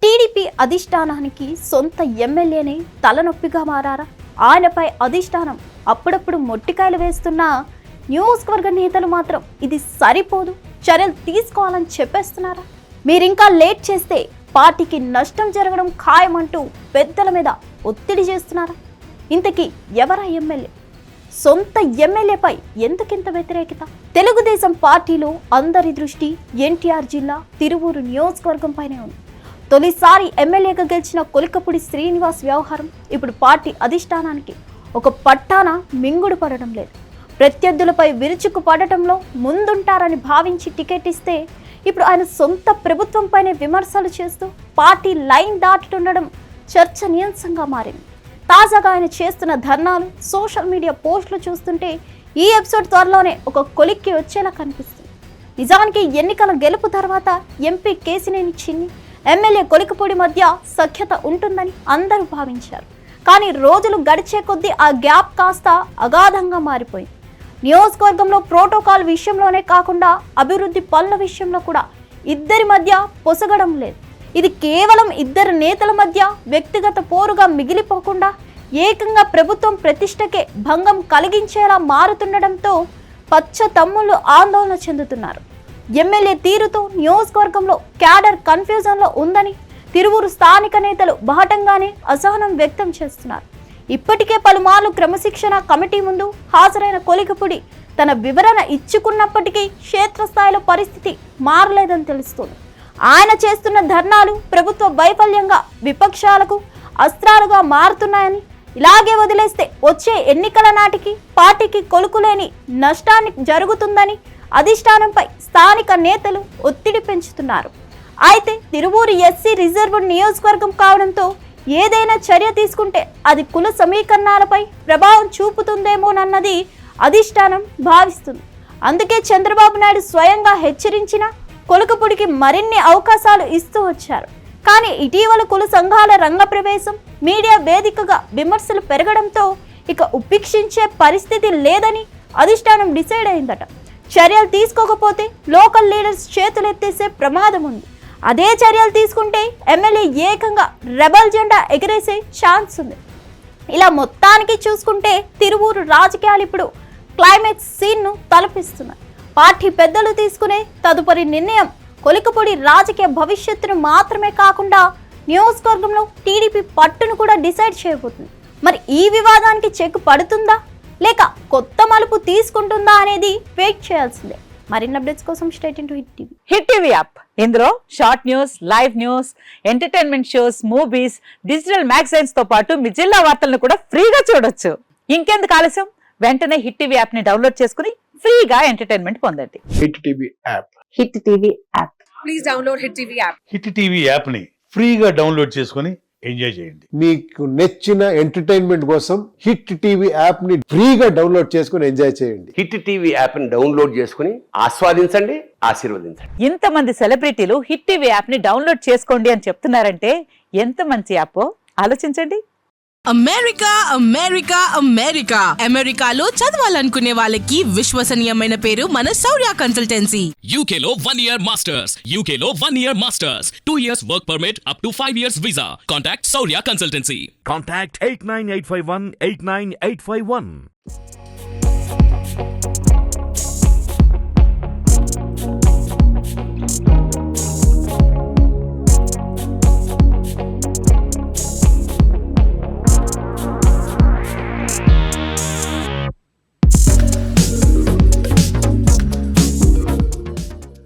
TDP అధిష్టానానికి సొంత ఎమ్మెల్యేనే తలనొప్పిగా మారారా? ఆయనపై అధిష్టానం అప్పుడప్పుడు మొట్టికాయలు వేస్తున్న నియోజకవర్గ నేతలు మాత్రం ఇది సరిపోదు, చర్యలు తీసుకోవాలని చెప్పేస్తున్నారా? మీరింకా లేట్ చేస్తే పార్టీకి నష్టం జరగడం ఖాయమంటూ పెద్దల మీద ఒత్తిడి చేస్తున్నారా? ఇంతకీ ఎవరా ఎమ్మెల్యే? సొంత ఎమ్మెల్యేపై ఎందుకింత వ్యతిరేకత? తెలుగుదేశం పార్టీలో అందరి దృష్టి ఎన్టీఆర్ జిల్లా తిరువూరు నియోజకవర్గంపైనే ఉంది. తొలిసారి ఎమ్మెల్యేగా గెలిచిన కొలికపూడి శ్రీనివాస్ వ్యవహారం ఇప్పుడు పార్టీ అధిష్టానానికి ఒక పట్టాన మింగుడు పడడం లేదు. ప్రత్యర్థులపై విరుచుకు పడటంలో ముందుంటారని భావించి టికెట్ ఇస్తే ఇప్పుడు ఆయన సొంత ప్రభుత్వంపైనే విమర్శలు చేస్తూ పార్టీ లైన్ దాటుతుండడం చర్చనీయాంశంగా మారింది. తాజాగా ఆయన చేస్తున్న ధర్నాలు, సోషల్ మీడియా పోస్టులు చూస్తుంటే ఈ ఎపిసోడ్ త్వరలోనే ఒక కొలిక్కి వచ్చేలా కనిపిస్తుంది. నిజానికి ఎన్నికల గెలుపు తర్వాత ఎంపీ కేశినేని చిన్ని, ఎమ్మెల్యే కొలికపూడి మధ్య సఖ్యత ఉంటుందని అందరూ భావించారు. కానీ రోజులు గడిచే కొద్దీ ఆ గ్యాప్ కాస్త అగాధంగా మారిపోయింది. నియోజకవర్గంలో ప్రోటోకాల్ విషయంలోనే కాకుండా అభివృద్ధి పనుల విషయంలో కూడా ఇద్దరి మధ్య పొసగడం లేదు. ఇది కేవలం ఇద్దరు నేతల మధ్య వ్యక్తిగత పోరుగా మిగిలిపోకుండా ఏకంగా ప్రభుత్వం ప్రతిష్టకే భంగం కలిగించేలా మారుతుండడంతో పచ్చ తమ్ముళ్ళు ఆందోళన చెందుతున్నారు. ఎమ్మెల్యే తీరుతో నియోజకవర్గంలో క్యాడర్ కన్ఫ్యూజన్లో ఉందని తిరువూరు స్థానిక నేతలు బాహటంగానే అసహనం వ్యక్తం చేస్తున్నారు. ఇప్పటికే పలుమార్లు క్రమశిక్షణ కమిటీ ముందు హాజరైన కొలికపూడి తన వివరణ ఇచ్చుకున్నప్పటికీ క్షేత్రస్థాయిలో పరిస్థితి మారలేదని తెలుస్తోంది. ఆయన చేస్తున్న ధర్నాలు ప్రభుత్వ వైఫల్యంగా విపక్షాలకు అస్త్రాలుగా మారుతున్నాయని, ఇలాగే వదిలేస్తే వచ్చే ఎన్నికల నాటికి పార్టీకి కొలుకులేని నష్టాన్ని జరుగుతుందని అధిష్టానంపై స్థానిక నేతలు ఒత్తిడి పెంచుతున్నారు. అయితే తిరువూరు ఎస్సీ రిజర్వ్డ్ నియోజకవర్గం కావడంతో ఏదైనా చర్య తీసుకుంటే అది కుల సమీకరణాలపై ప్రభావం చూపుతుందేమోనన్నది అధిష్టానం భావిస్తుంది. అందుకే చంద్రబాబు నాయుడు స్వయంగా హెచ్చరించిన కొలికపూడికి మరిన్ని అవకాశాలు ఇస్తూ వచ్చారు. కానీ ఇటీవల కుల సంఘాల రంగప్రవేశం, మీడియా వేదికగా విమర్శలు పెరగడంతో ఇక ఉపేక్షించే పరిస్థితి లేదని అధిష్టానం డిసైడ్ అయిందట. చర్యలు తీసుకోకపోతే లోకల్ లీడర్స్ చేతులెత్తేసే ప్రమాదం ఉంది. అదే చర్యలు తీసుకుంటే ఎమ్మెల్యే ఏకంగా రెబల్ జెండా ఎగరేసే ఛాన్స్ ఉంది. ఇలా మొత్తానికి చూసుకుంటే తిరువూరు రాజకీయాలు ఇప్పుడు క్లైమాక్స్ సీన్ను తలపిస్తున్నాయి. పార్టీ పెద్దలు తీసుకునే తదుపరి నిర్ణయం కొలికపూడి రాజకీయ భవిష్యత్తును మాత్రమే కాకుండా నియోజకవర్గంలో టీడీపీ పట్టును కూడా డిసైడ్ చేయబోతుంది. మరి ఈ వివాదానికి చెక్ పడుతుందా లేక కొత్త మలుపు తీసుకుంటుందా అనేది వెయిట్ చేయాల్సిందే. మరిన్ని అప్డేట్స్ కోసం straight into hit TV. Hit TV app, ఇందులో short news, live news, entertainment shows, movies, digital magazines తో పాటు మీ జిల్లా వార్తలను కూడా ఫ్రీగా చూడొచ్చు. ఇంకెందుకు ఆలస్యం, వెంటనే హిట్ టీవీ యాప్ ని డౌన్లోడ్ చేసుకుని ఫ్రీగా ఎంటర్టైన్మెంట్ పొందండి. Hit TV app. Hit TV app. Please download hit TV app. Hit TV app ని ఫ్రీగా డౌన్లోడ్ చేసుకుని ఎంజాయ్ చేయండి. మీకు నచ్చిన ఎంటర్టైన్మెంట్ కోసం హిట్ టీవీ యాప్ ని ఫ్రీగా డౌన్లోడ్ చేసుకుని ఎంజాయ్ చేయండి. హిట్ టీవీ యాప్ ని డౌన్లోడ్ చేసుకుని ఆస్వాదించండి, ఆశీర్వదించండి. ఇంతమంది సెలబ్రిటీలు హిట్ టీవీ యాప్ ని డౌన్లోడ్ చేసుకోండి అని చెప్తున్నారంటే ఎంత మంచి యాప్ ఆలోచించండి. అమెరికా అమెరికా అమెరికా అమెరికాలో చదవాలనుకునే వాళ్ళకి విశ్వసనీయమైన పేరు మన శౌర్య కన్సల్టెన్సీ. UK లో 1 year masters, UK లో 1 year masters, 2 years work permit up to 5 years visa. Contact Saurya Consultancy. Contact 89851 89851.